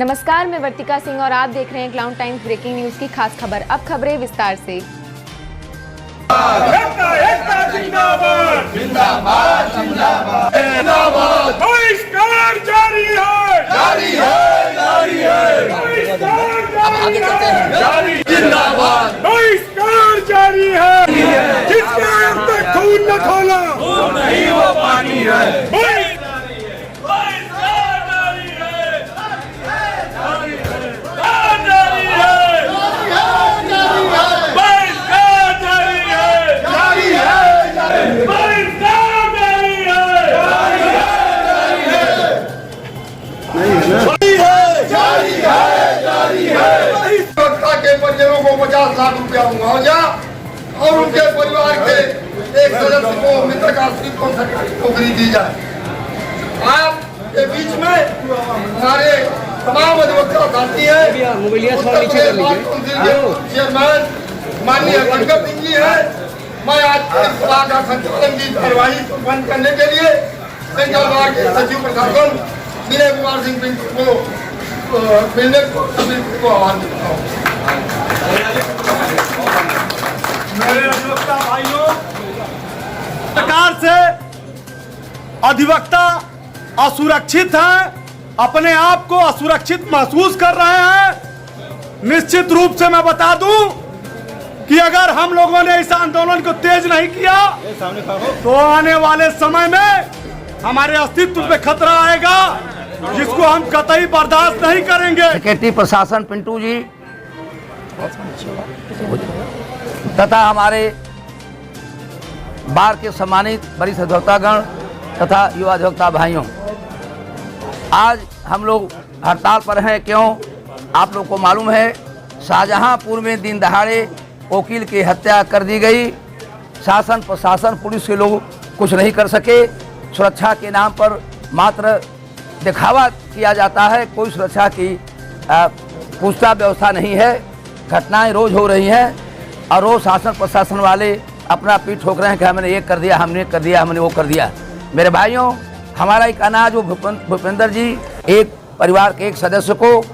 नमस्कार, मैं वर्तिका सिंह और आप देख रहे हैं क्लाउड टाइम्स ब्रेकिंग न्यूज की खास खबर। अब खबरें विस्तार से। बहिष्कार जारी है, जारी है, जारी है। बहिष्कार जारी है। जिसके अंदर खून न खोला वो नहीं वो पानी है। के परिजनों को 50 लाख रुपया मुआवजा और उनके परिवार के एक सदस्य को मृतक को सरकारी नौकरी दी जाए। आपके बीच में हमारे तमाम अधिवक्ता साथी हैं, चेयरमैन माननीय शंकर सिंह जी है। मैं आज सभा का संचालन की कार्यवाही बंद करने के लिए सेंट्रल बार के सचिव प्रशासन विनय कुमार सिंह पिंटू को मिलने को आह्वान करता हूँ। मेरे अधिवक्ता भाइयों, सरकार से अधिवक्ता असुरक्षित हैं, अपने आप को असुरक्षित महसूस कर रहे हैं। निश्चित रूप से मैं बता दूं कि अगर हम लोगों ने इस आंदोलन को तेज नहीं किया तो आने वाले समय में हमारे अस्तित्व पे खतरा आएगा, जिसको हम कतई बर्दाश्त नहीं करेंगे। सेक्रेटरी प्रशासन पिंटू जी तथा हमारे बार के सम्मानित वरिष्ठ अधिवक्तागण तथा युवा अधिवक्ता भाइयों, आज हम लोग हड़ताल पर हैं। क्यों? आप लोग को मालूम है, शाहजहांपुर में दिन दहाड़े वकील की हत्या कर दी गई। शासन प्रशासन पुलिस के लोग कुछ नहीं कर सके। सुरक्षा के नाम पर मात्र दिखावा किया जाता है, कोई सुरक्षा की पुख्ता व्यवस्था नहीं है। घटनाएं रोज हो रही हैं और रोज शासन प्रशासन वाले अपना पीठ ठोक रहे हैं कि हमने ये कर दिया, हमने कर दिया, हमने वो कर दिया। मेरे भाइयों, हमारा एक अनाज वो भूपेंद्र जी, एक परिवार के एक सदस्य को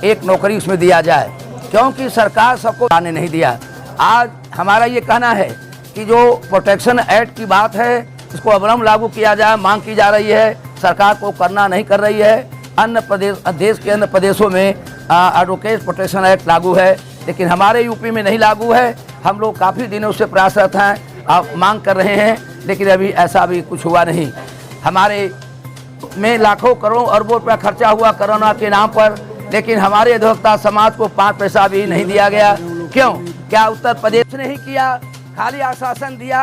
एक नौकरी उसमें दिया जाए, क्योंकि सरकार सबको आने नहीं दिया। आज हमारा ये कहना है कि जो प्रोटेक्शन एक्ट की बात है इसको अवलंब लागू किया जाए, मांग की जा रही है। सरकार को करना नहीं कर रही है। अन्य प्रदेश, देश के अन्य प्रदेशों में एडवोकेट प्रोटेक्शन एक्ट लागू है, लेकिन हमारे यूपी में नहीं लागू है। हम लोग काफ़ी दिनों से प्रयासरत हैं, आप मांग कर रहे हैं, लेकिन अभी ऐसा भी कुछ हुआ नहीं। हमारे में लाखों करोड़ों अरबों रुपया खर्चा हुआ कोरोना के नाम पर, लेकिन हमारे अधिवक्ता समाज को 5 पैसा भी नहीं दिया गया। क्यों? क्या उत्तर प्रदेश ने ही किया? खाली आश्वासन दिया,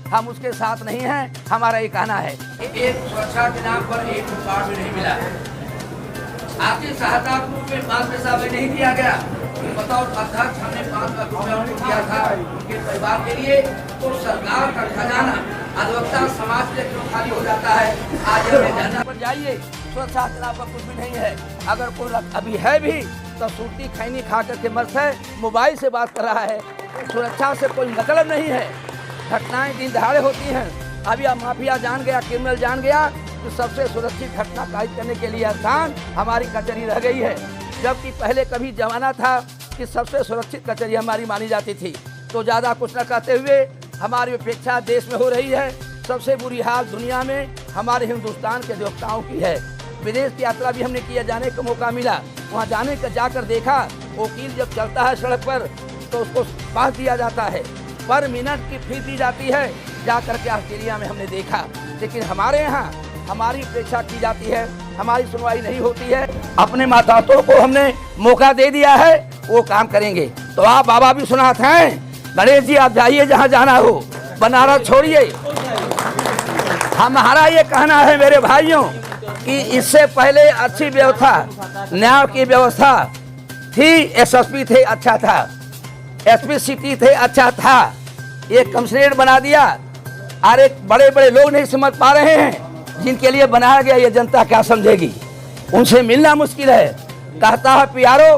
हम उसके साथ नहीं हैं। हमारा ये कहना है, एक सुरक्षा के नाम पर एक रुपया भी नहीं मिला। आपकी सहायता में 5 पैसा भी नहीं दिया गया। बताओ, अध्यक्ष हमने 5 लाख रुपया उनको दिया था उनके परिवार के लिए, तो सरकार का खजाना अधिवक्ता समाज से क्यों खाली हो जाता है? आज हमें पर जाइए, सुरक्षा के नाम पर कुछ भी नहीं है। अगर कोई अभी है भी तो सूती खैनी खा करके मस्त है, मोबाइल से बात कर रहा है। सुरक्षा से कोई मतलब नहीं है। घटनाएं दिन दहाड़े होती हैं। अभी अब माफिया जान गया, क्रिमिनल जान गया कि सबसे सुरक्षित घटना कायद करने के लिए स्थान हमारी कचहरी रह गई है। जबकि पहले कभी जमाना था कि सबसे सुरक्षित कचहरी हमारी मानी जाती थी। तो ज़्यादा कुछ न कहते हुए हमारी अपेक्षा देश में हो रही है। सबसे बुरी हाल दुनिया में हमारे हिंदुस्तान के अधिवक्ताओं की है। विदेश की यात्रा भी हमने किया, जाने का मौका मिला। वहाँ जाने का जाकर देखा, वकील जब चलता है सड़क पर तो उसको पास दिया जाता है, पर मिनट की फीस दी जाती है। जा कर के ऑस्ट्रेलिया में हमने देखा, लेकिन हमारे यहाँ हमारी अपेक्षा की जाती है, हमारी सुनवाई नहीं होती है। अपने माताओं को हमने मौका दे दिया है, वो काम करेंगे। तो आप बाबा भी सुनाते हैं, गणेश जी आप जाइए जहाँ जाना हो, बनारस छोड़िए। हमारा ये कहना है मेरे भाइयों कि इससे पहले अच्छी व्यवस्था, न्याय की व्यवस्था थी, एसएसपी थे अच्छा था, एसपी सिटी थे अच्छा था, ये कमिश्नरेट बना दिया। अरे बड़े बड़े लोग नहीं समझ पा रहे हैं, जिनके लिए बनाया गया ये जनता क्या समझेगी? उनसे मिलना मुश्किल है। कहता है पियारो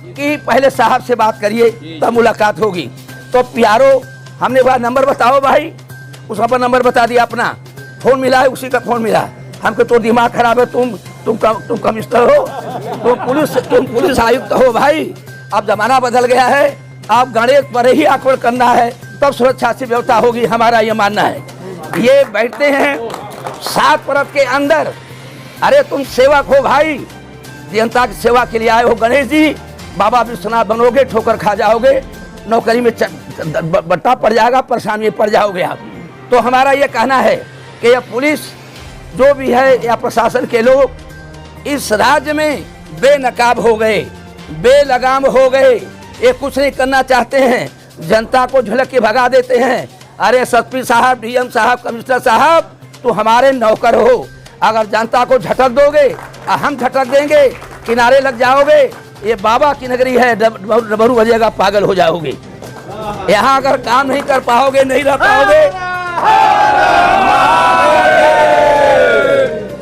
कि पहले साहब से बात करिए तब मुलाकात होगी। तो पियारो हमने बोला नंबर बताओ भाई, उसका नंबर बता दिया, अपना फ़ोन मिला है, उसी का फ़ोन मिला। हमको तो दिमाग खराब है, तुम तुम कमिश्नर हो, तुम पुलिस आयुक्त हो भाई। अब जमाना बदल गया है, आप गणेश पर ही आक्रमण करना है तब सुरक्षा से व्यवस्था होगी, हमारा ये मानना है। ये बैठते हैं 7 परत के अंदर, अरे तुम सेवक हो भाई, जनता की सेवा के लिए आए हो। गणेश जी बाबा विश्वनाथ बनोगे, ठोकर खा जाओगे, नौकरी में बट्टा पड़ जाएगा, परेशानी में पड़ जाओगे आप। तो हमारा ये कहना है कि यह पुलिस जो भी है या प्रशासन के लोग इस राज्य में बेनकाब हो गए, बेलगाम हो गए, ये कुछ नहीं करना चाहते हैं, जनता को झलक के भगा देते हैं। अरे एसपी साहब, डीएम साहब, कमिश्नर साहब, तो हमारे नौकर हो, अगर जनता को झटक दोगे हम झटक देंगे, किनारे लग जाओगे, ये बाबा की नगरी है, डमरू बजेगा, पागल हो जाओगे। यहाँ अगर काम नहीं कर पाओगे, नहीं रह पाओगे,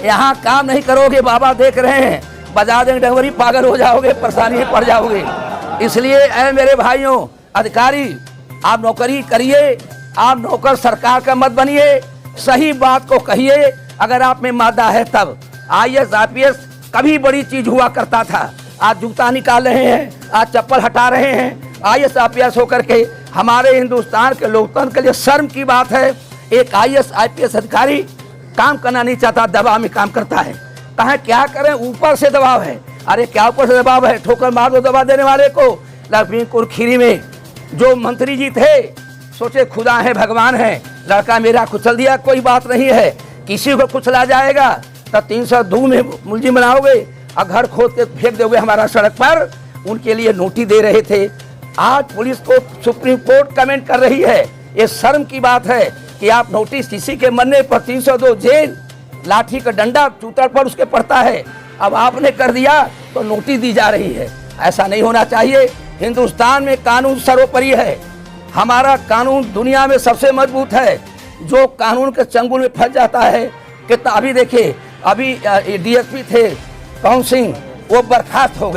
यहाँ काम नहीं करोगे, बाबा देख रहे हैं, बजा देंगे डमरी, पागल हो जाओगे, परेशानी में पड़ जाओगे। इसलिए ऐ मेरे भाइयों अधिकारी, आप नौकरी करिए, आप नौकर सरकार का मत बनिए, सही बात को कहिए। अगर आप में मादा है तब IAS IPS कभी बड़ी चीज हुआ करता था, आज जूता निकाल रहे हैं, आज चप्पल हटा रहे हैं। IAS IPS होकर के हमारे हिंदुस्तान के लोकतंत्र के लिए शर्म की बात है। एक IAS IPS अधिकारी काम करना नहीं चाहता, दबाव में काम करता है। कहा क्या करें, ऊपर से दबाव है। अरे क्या ऊपर से दबाव है, ठोकर मार दो दबा देने वाले को। लखीमपुर खीरी में जो मंत्री जी थे, सोचे खुदा है भगवान है, लड़का मेरा कुचल दिया, कोई बात नहीं है, किसी को कुचला जाएगा तो 302 में मुलजिम बनाओगे और घर खोद के फेंक दोगे हमारा सड़क पर। उनके लिए नोटिस दे रहे थे। आज पुलिस को सुप्रीम कोर्ट कमेंट कर रही है। ये शर्म की बात है कि आप नोटिस किसी के मरने पर 302 जेल, लाठी का डंडा चूतर पर उसके पड़ता है, अब आपने कर दिया तो नोटिस दी जा रही है। ऐसा नहीं होना चाहिए। हिंदुस्तान में कानून सर्वोपरि है, हमारा कानून दुनिया में सबसे मजबूत है। जो कानून के चंगुल में फंस जाता है कितना, अभी देखिए, अभी DSP थे पवन सिंह, वो बर्खास्त हो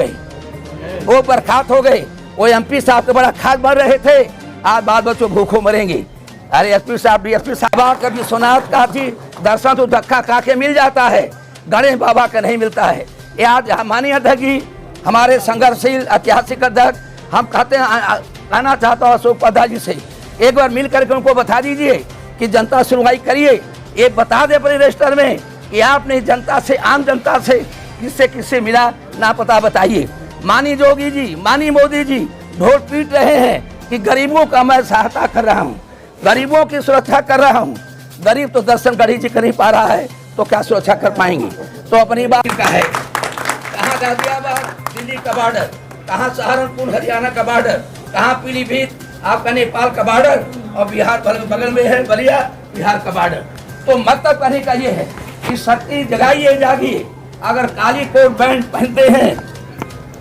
गए, वो MP साहब के बड़ा खास बढ़ रहे थे, आज बाल बच्चों भूखों मरेंगे। अरे SP साहब, DSP साहब कभी सोनाथ का थी दर्शन तो धक्का खा के मिल जाता है, गणेश बाबा का नहीं मिलता है। ये आज माननीय अध्यक्ष जी, हमारे संघर्षशील ऐतिहासिक अध्यक्ष, हम कहते हैं, कहना चाहता हूँ अशोक उपाध्याय जी से, एक बार मिल करके उनको बता दीजिए कि जनता सुनवाई करिए, ये बता दे अपने रजिस्टर में कि आपने जनता से, आम जनता से किससे मिला, ना पता बताइए। मानी जोगी जी, मानी मोदी जी ढोल पीट रहे हैं कि गरीबों का मैं सहायता कर रहा हूँ, गरीबों की सुरक्षा कर रहा हूँ। गरीब तो दर्शन गणेश जी कर नहीं पा रहा है तो क्या सुरक्षा कर पाएंगे। तो अपनी बात का है, कहाँ गाजियाबाद दिल्ली का बॉर्डर, कहाँ सहारनपुर हरियाणा का बॉर्डर, कहाँ पीलीभीत आपका नेपाल का बॉर्डर, और बिहार बगल में है बलिया, बिहार का बॉर्डर। तो मतलब कहने का ये है कि शक्ति जगाइए, जागिए। अगर काली कोट पैंट पहनते हैं,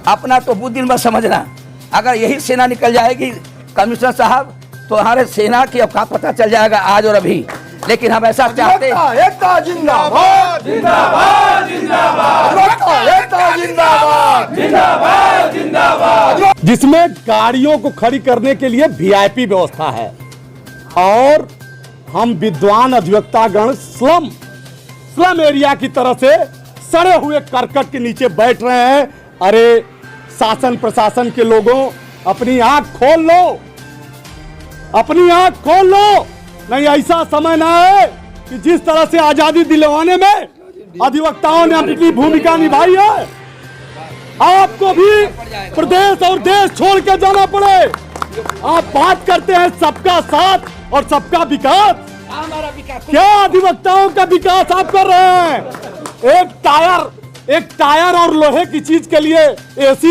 अपना तो बुद्धि मत समझना। अगर यही सेना निकल जाएगी कमिश्नर साहब, तो हमारे सेना की अब का पता चल जाएगा आज और अभी। लेकिन हम ऐसा चाहते हैं, एकता जिंदाबाद, जिंदाबाद, जिंदाबाद, एकता जिंदाबाद, जिंदाबाद, जिंदाबाद, जिसमें गाड़ियों को खड़ी करने के लिए VIP व्यवस्था है। और हम विद्वान अधिवक्तागण स्लम एरिया की तरह से सड़े हुए करकट के नीचे बैठ रहे हैं। अरे शासन प्रशासन के लोगों, अपनी आंख खोल लो, अपनी आंख खोल लो। नहीं, ऐसा समय ना है कि जिस तरह से आजादी दिलवाने में अधिवक्ताओं ने अपनी भूमिका निभाई है, आपको भी प्रदेश और देश छोड़ के जाना पड़े। आप बात करते हैं सबका साथ और सबका विकास, क्या अधिवक्ताओं का विकास आप कर रहे हैं? एक टायर और लोहे की चीज के लिए AC,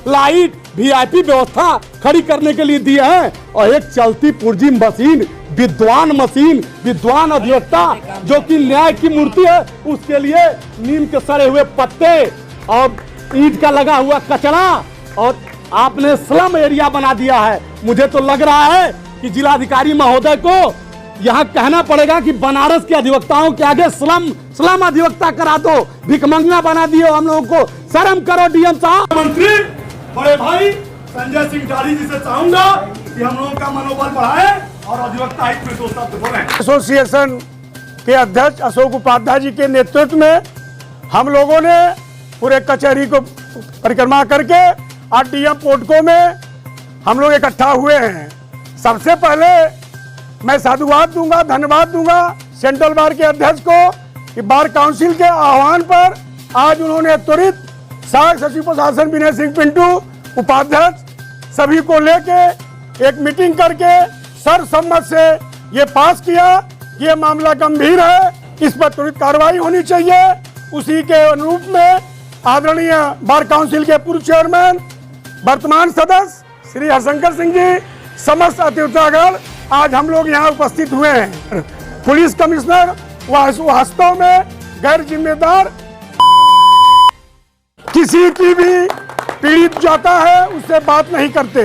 लाइट, VIP व्यवस्था खड़ी करने के लिए दिए हैं, और एक चलती पुर्जी मशीन, विद्वान अधिवक्ता जो कि न्याय की मूर्ति है, उसके लिए नीम के सड़े हुए पत्ते और ईंट का लगा हुआ कचरा, और आपने स्लम एरिया बना दिया है। मुझे तो लग रहा है कि जिलाधिकारी महोदय को यहाँ कहना पड़ेगा कि बनारस के अधिवक्ताओं के आगे स्लम अधिवक्ता करा दो, भिखमंगा बना दियो हम लोगों को। शर्म करो डीएम साहब। मंत्री बड़े भाई संजय सिंह जाड़ी जी से चाहूंगा कि हम लोगों का मनोबल बढ़ाए और अधिवक्ता हित में 2 शब्द बोलें। एसोसिएशन के अध्यक्ष अशोक उपाध्याय जी के नेतृत्व में हम लोगों ने पूरे कचहरी को परिक्रमा करके आरटीएम पोर्टको में हम लोग इकट्ठा हुए हैं। सबसे पहले मैं साधुवाद दूंगा, धन्यवाद दूंगा सेंट्रल बार के अध्यक्ष को कि बार काउंसिल के आह्वान पर आज उन्होंने त्वरित सहायक सचिव प्रशासन विनय सिंह पिंटू, उपाध्यक्ष सभी को लेके एक मीटिंग करके सर्वसम्मत से ये पास किया कि ये मामला गंभीर है, इस पर त्वरित कार्रवाई होनी चाहिए। उसी के अनुरूप में आदरणीय बार काउंसिल के पूर्व चेयरमैन वर्तमान सदस्य श्री हरशंकर सिंह जी, समस्त अतिथिगण आज हम लोग यहाँ उपस्थित हुए हैं। पुलिस कमिश्नर वास्तव में गैर जिम्मेदार, किसी की भी पीड़ित जाता है उससे बात नहीं करते।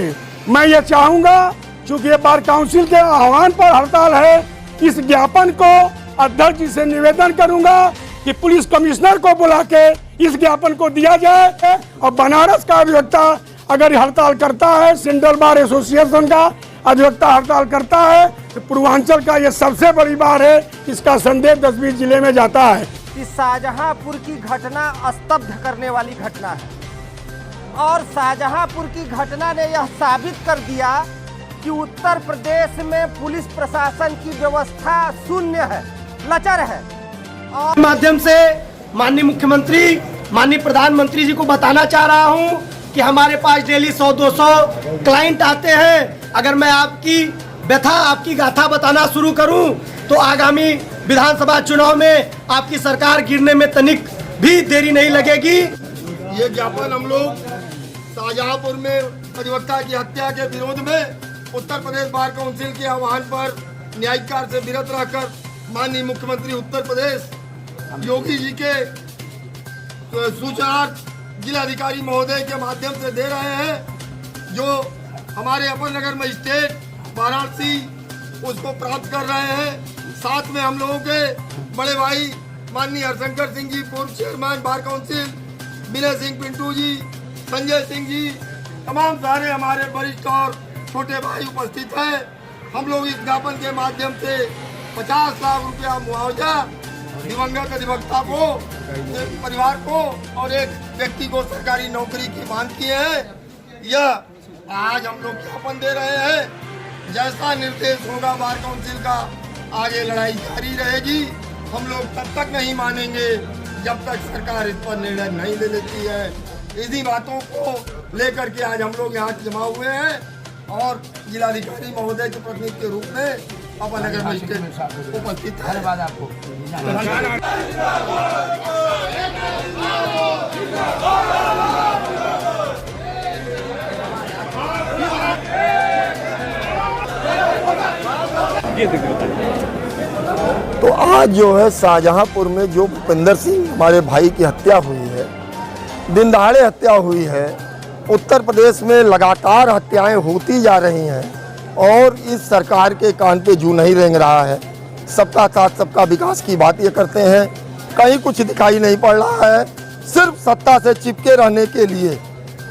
मैं ये चाहूंगा चूंकि ये बार काउंसिल के आह्वान पर हड़ताल है, इस ज्ञापन को अध्यक्ष जी से निवेदन करूंगा कि पुलिस कमिश्नर को बुला के इस ज्ञापन को दिया जाए। और बनारस का अधिवक्ता अगर हड़ताल करता है, सेंट्रल बार एसोसिएशन का अधिवक्ता हड़ताल करता है, तो पूर्वांचल का ये सबसे बड़ी बार है, इसका संदेश 10-20 जिले में जाता है। कि शाहजहांपुर की घटना स्तब्ध करने वाली घटना है और शाहजहांपुर की घटना ने यह साबित कर दिया कि उत्तर प्रदेश में पुलिस प्रशासन की व्यवस्था शून्य है, लचर है। और माध्यम से माननीय मुख्यमंत्री, माननीय प्रधानमंत्री जी को बताना चाह रहा हूं कि हमारे पास डेली 100-200 क्लाइंट आते हैं। अगर मैं आपकी व्यथा, आपकी गाथा बताना शुरू करूं तो आगामी विधानसभा चुनाव में आपकी सरकार गिरने में तनिक भी देरी नहीं लगेगी। ये ज्ञापन हम लोग शाहजहांपुर में अधिवक्ता की हत्या के विरोध में उत्तर प्रदेश बार काउंसिल के आह्वान पर न्यायिक कार्य से विरत रहकर माननीय मुख्यमंत्री उत्तर प्रदेश योगी जी के सूचना जिलाधिकारी महोदय के माध्यम से दे रहे हैं। जो हमारे अपर नगर मजिस्ट्रेट वाराणसी उसको प्राप्त कर रहे हैं। साथ में हम लोगों के बड़े भाई माननीय हरशंकर सिंह जी, पूर्व chairman bar council, Vinay Singh Pintu ji, Sanjay Singh ji, तमाम सारे हमारे वरिष्ठ और छोटे भाई उपस्थित हैं। हम लोग इस ज्ञापन के माध्यम से 50 लाख रुपया मुआवजा दिवंगत अधिवक्ता को, परिवार को और एक व्यक्ति को सरकारी नौकरी की मांग किए हैं। यह आज हम लोग ज्ञापन दे रहे हैं। जैसा निर्देश होगा बार काउंसिल का, आगे लड़ाई जारी रहेगी। हम लोग तब तक नहीं मानेंगे जब तक सरकार इस पर निर्णय नहीं ले लेती है। इसी बातों को लेकर के आज हम लोग यहाँ जमा हुए हैं और जिलाधिकारी महोदय के प्रतिनिधि के रूप में अपर नगर मजिस्ट्रेट उपस्थित है। धन्यवाद आपको। तो आज जो है शाहजहांपुर में जो भूपेंद्र सिंह हमारे भाई की हत्या हुई है, दिन दहाड़े हत्या हुई है। उत्तर प्रदेश में लगातार हत्याएं होती जा रही हैं और इस सरकार के कान पे जू नहीं रेंग रहा है। सबका साथ सबका विकास की बात ये करते हैं, कहीं कुछ दिखाई नहीं पड़ रहा है। सिर्फ सत्ता से चिपके रहने के लिए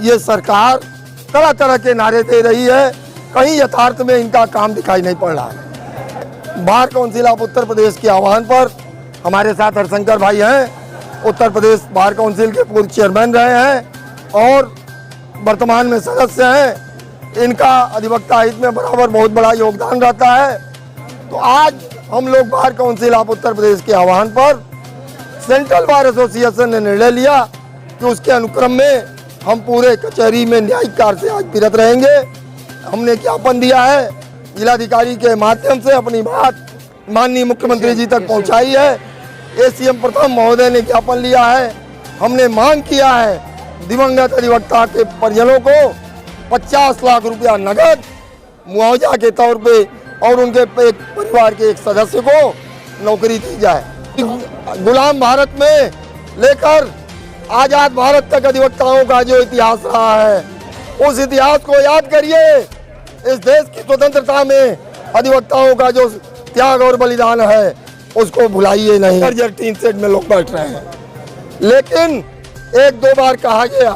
ये सरकार तरह तरह के नारे दे रही है, कहीं यथार्थ में इनका काम दिखाई नहीं पड़ रहा है। Bar council of Uttar Pradesh के आह्वान पर हमारे साथ हरशंकर भाई हैं, उत्तर प्रदेश बार काउंसिल के पूर्व चेयरमैन रहे हैं और वर्तमान में सदस्य हैं। इनका अधिवक्ता हित में बराबर बहुत बड़ा योगदान रहता है। तो आज हम लोग bar council of Uttar Pradesh के आह्वान पर सेंट्रल बार एसोसिएशन ने निर्णय लिया कि उसके अनुक्रम में हम पूरे कचहरी में न्यायिक कार्य से आज विरत रहेंगे। हमने ज्ञापन दिया है, जिलाधिकारी के माध्यम से अपनी बात माननीय मुख्यमंत्री जी तक पहुंचाई है। एसीएम प्रथम महोदय ने ज्ञापन लिया है। हमने मांग किया है दिवंगत अधिवक्ता के परिजनों को 50 लाख रुपया नगद मुआवजा के तौर पे और उनके एक परिवार के एक सदस्य को नौकरी दी जाए। गुलाम भारत में लेकर आजाद भारत तक अधिवक्ताओं का जो इतिहास रहा है, उस इतिहास को याद करिए। इस देश की स्वतंत्रता में अधिवक्ताओं का जो त्याग और बलिदान है उसको भुलाइए नहीं। जर्जर टीन सेट में लोग बैठ रहे हैं, लेकिन एक दो बार कहा गया,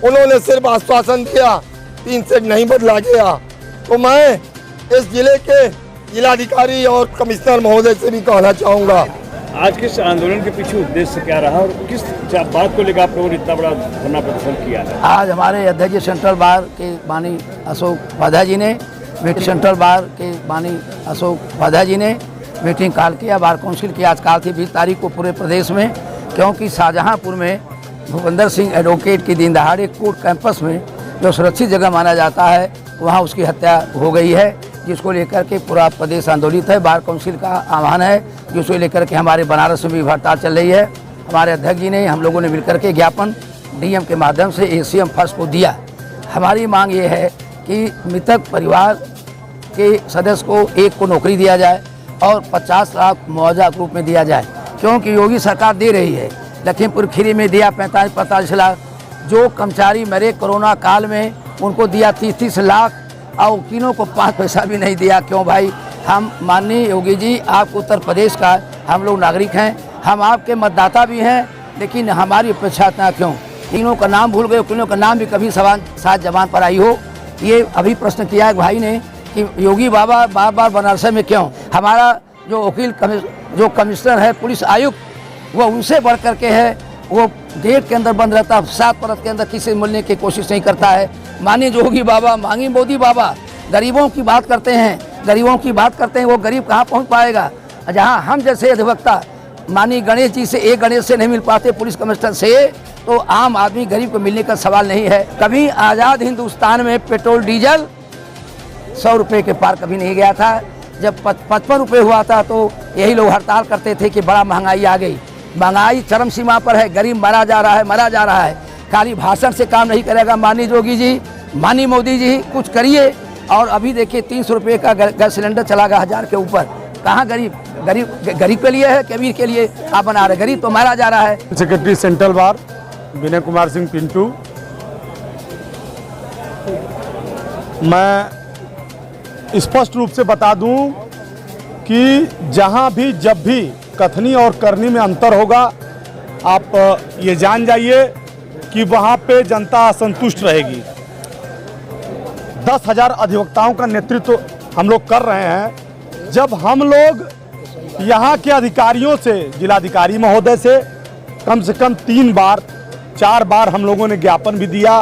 उन्होंने सिर्फ आश्वासन दिया, टीन सेट नहीं बदला गया। तो मैं इस जिले के जिलाधिकारी और कमिश्नर महोदय से भी कहना चाहूँगा आज के इस आंदोलन के पीछे उद्देश्य क्या रहा और किस बात को लेकर आप लोगों ने इतना बड़ा धरना प्रदर्शन किया है? आज हमारे अध्यक्ष सेंट्रल बार के माननीय अशोक वाधा जी ने सेंट्रल बार के माननीय अशोक वाधा जी ने मीटिंग कॉल किया। बार काउंसिल की आज कॉल थी 20 तारीख को पूरे प्रदेश में, क्योंकि शाहजहांपुर में भूपेंद्र सिंह एडवोकेट की दिन दहाड़े कोर्ट कैंपस में जो सुरक्षित जगह माना जाता है वहाँ उसकी हत्या हो गई है, जिसको लेकर के पूरा प्रदेश आंदोलित है। बार काउंसिल का आह्वान है जिसको लेकर के हमारे बनारस में भी हड़ताल चल रही है। हमारे अध्यक्ष जी ने हम लोगों ने मिलकर के ज्ञापन डीएम के माध्यम से एसीएम फर्स्ट को दिया। हमारी मांग ये है कि मृतक परिवार के सदस्य को एक को नौकरी दिया जाए और 50 लाख मुआवजा के रूप में दिया जाए, क्योंकि योगी सरकार दे रही है। लखीमपुर खीरी में दिया 45 लाख, जो कर्मचारी मरे कोरोना काल में उनको दिया 30 लाख और वकीलों को 5 पैसा भी नहीं दिया। क्यों भाई? हम माननीय योगी जी, आप उत्तर प्रदेश का हम लोग नागरिक हैं, हम आपके मतदाता भी हैं, लेकिन हमारी अपेक्षा ना क्यों? तीनों का नाम भूल गए, वकीलों का नाम भी कभी साथ जबान पर आई हो? ये अभी प्रश्न किया है भाई ने कि योगी बाबा बार बार बनारस में क्यों? हमारा जो वकील जो कमिश्नर है पुलिस आयुक्त, वो उनसे बढ़ करके है, वो गेट के अंदर बंद रहता है, 7 परत के अंदर किसी से मिलने की कोशिश नहीं करता है। माननीय योगी बाबा, मांगी मोदी बाबा गरीबों की बात करते हैं, गरीबों की बात करते हैं, वो गरीब कहाँ पहुँच पाएगा? जहाँ हम जैसे अधिवक्ता माननीय गणेश जी से, एक गणेश से नहीं मिल पाते पुलिस कमिश्नर से, तो आम आदमी गरीब को मिलने का सवाल नहीं है। कभी आज़ाद हिंदुस्तान में पेट्रोल डीजल 100 रुपये के पार कभी नहीं गया था। जब 55 रुपये हुआ था तो यही लोग हड़ताल करते थे कि बड़ा महंगाई आ गई। महंगाई चरम सीमा पर है, गरीब मरा जा रहा है। खाली भाषण से काम नहीं करेगा माननीय योगी जी, माननीय मोदी जी, कुछ करिए। और अभी देखिए 300 रुपये का गैस सिलेंडर चला गया 1000 के ऊपर। कहाँ गरीब के लिए है, कबीर के लिए आप बना रहे? गरीब तो मारा जा रहा है। Secretary central bar Vinay Kumar Singh Pintu. मैं स्पष्ट रूप से बता दूं कि जहां भी जब भी कथनी और करनी में अंतर होगा, आप ये जान जाइए कि वहां पे जनता असंतुष्ट रहेगी। 10,000 अधिवक्ताओं का नेतृत्व हम लोग कर रहे हैं। जब हम लोग यहाँ के अधिकारियों से, जिलाधिकारी महोदय से कम 4 बार हम लोगों ने ज्ञापन भी दिया,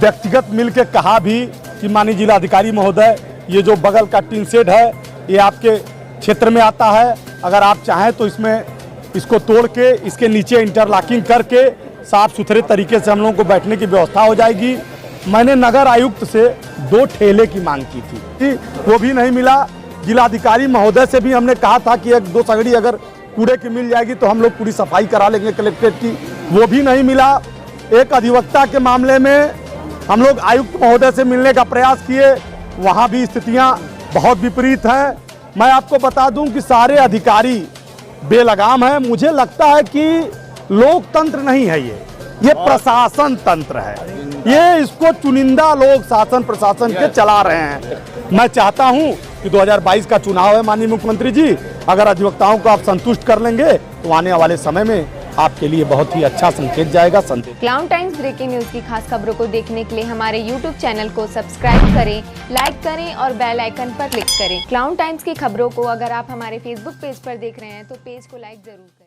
व्यक्तिगत मिलकर कहा भी कि माननीय जिलाधिकारी महोदय, ये जो बगल का टीन शेड है ये आपके क्षेत्र में आता है, अगर आप चाहें तो इसको तोड़ के इसके नीचे इंटरलॉकिंग करके साफ सुथरे तरीके से हम लोगों को बैठने की व्यवस्था हो जाएगी। मैंने नगर आयुक्त से 2 ठेले की मांग की थी, वो भी नहीं मिला। जिलाधिकारी महोदय से भी हमने कहा था कि 1-2 सगड़ी अगर कूड़े की मिल जाएगी तो हम लोग पूरी सफाई करा लेंगे कलेक्ट्रेट की, वो भी नहीं मिला। एक अधिवक्ता के मामले में हम लोग आयुक्त महोदय से मिलने का प्रयास किए, वहाँ भी स्थितियाँ बहुत विपरीत हैं। मैं आपको बता दूं कि सारे अधिकारी बेलगाम हैं। मुझे लगता है कि लोकतंत्र नहीं है, ये प्रशासन तंत्र है। ये इसको चुनिंदा लोग शासन प्रशासन के चला रहे हैं। मैं चाहता हूं कि 2022 का चुनाव है माननीय मुख्यमंत्री जी, अगर अधिवक्ताओं को आप संतुष्ट कर लेंगे तो आने वाले समय में आपके लिए बहुत ही अच्छा संकेत जाएगा। संदेश क्लाउन टाइम्स ब्रेकिंग न्यूज की खास खबरों को देखने के लिए हमारे YouTube चैनल को सब्सक्राइब करें, लाइक करें और बेल आइकन पर क्लिक करें। क्लाउन टाइम्स की खबरों को अगर आप हमारे Facebook पेज पर देख रहे हैं तो पेज को लाइक जरूर करें।